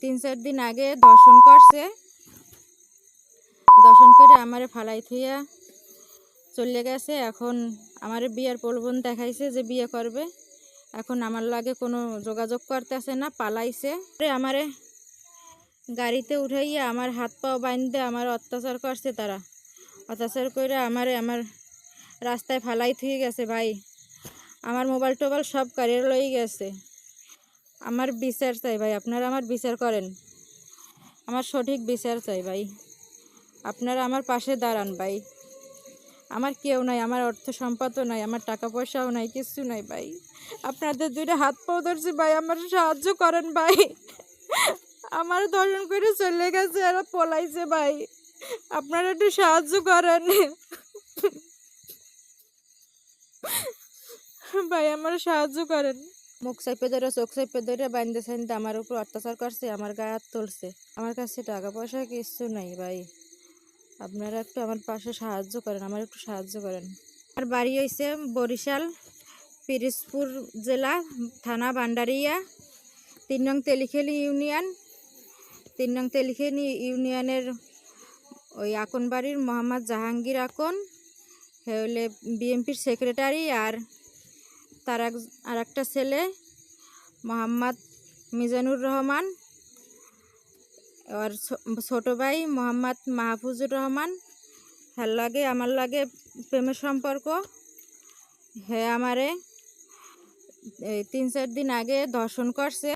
3-4 দিন আগে দর্শন করছে। দর্শন করে আমারে ফালাই থইয়া চলে গেছে। এখন আমারে বিয়ের প্রলোভন দেখাইছে যে বিয়ে করবে। এখন আমার লাগে কোনো যোগাযোগ করতেছে না, পালাইছে। আমারে গাড়িতে উঠাইয়া আমার হাত পাও বাইন্ধে আমার অত্যাচার করছে। তারা অত্যাচার করে আমার রাস্তায় ফালাই থুয়ে গেছে। ভাই, আমার মোবাইল টোবাইল সব কারিয়ে লই গেছে। আমার বিচার চাই ভাই, আপনারা আমার বিচার করেন। আমার সঠিক বিচার চাই ভাই, আপনারা আমার পাশে দাঁড়ান ভাই। আমার কেউ নাই, আমার অর্থ সম্পদও নাই, আমার টাকা পয়সাও নাই, কিচ্ছু নাই ভাই। আপনাদের দুইটা হাত পাও ধরছি ভাই, আমার সাহায্য করেন ভাই। আমার দর্শন করে চলে গেছে, আর পলাইছে ভাই। আপনারা একটু সাহায্য করেন ভাই, আমার সাহায্য করেন। মুখ চাইপে ধরে, চোখ চাইপে ধরে বাইন্দে সাইন্দে আমার উপর অত্যাচার করছে, আমার গায়ে হাত তুলছে। আমার কাছে টাকা পয়সা কিচ্ছু নাই ভাই, আপনারা একটু আমার পাশে সাহায্য করেন, আমার একটু সাহায্য করেন। আমার বাড়ি হয়েছে বরিশাল, পিরোজপুর জেলা, থানা ভান্ডারিয়া, 3 নং তেলিখেলি ইউনিয়ন। 3 নং তেলিখেলি ইউনিয়নের ওই আকন বাড়ির মোহাম্মদ জাহাঙ্গীর আকন, হে হলে বিএমপির সেক্রেটারি। আর তার আর একটা ছেলে মোহাম্মদ মিজানুর রহমান, আর ছোট ভাই মোহাম্মদ মাহফুজুর রহমান। হ্যাঁ লাগে আমার লাগে প্রেমের সম্পর্ক। হ্যাঁ আমারে 3-4 দিন আগে ধর্ষণ করছে।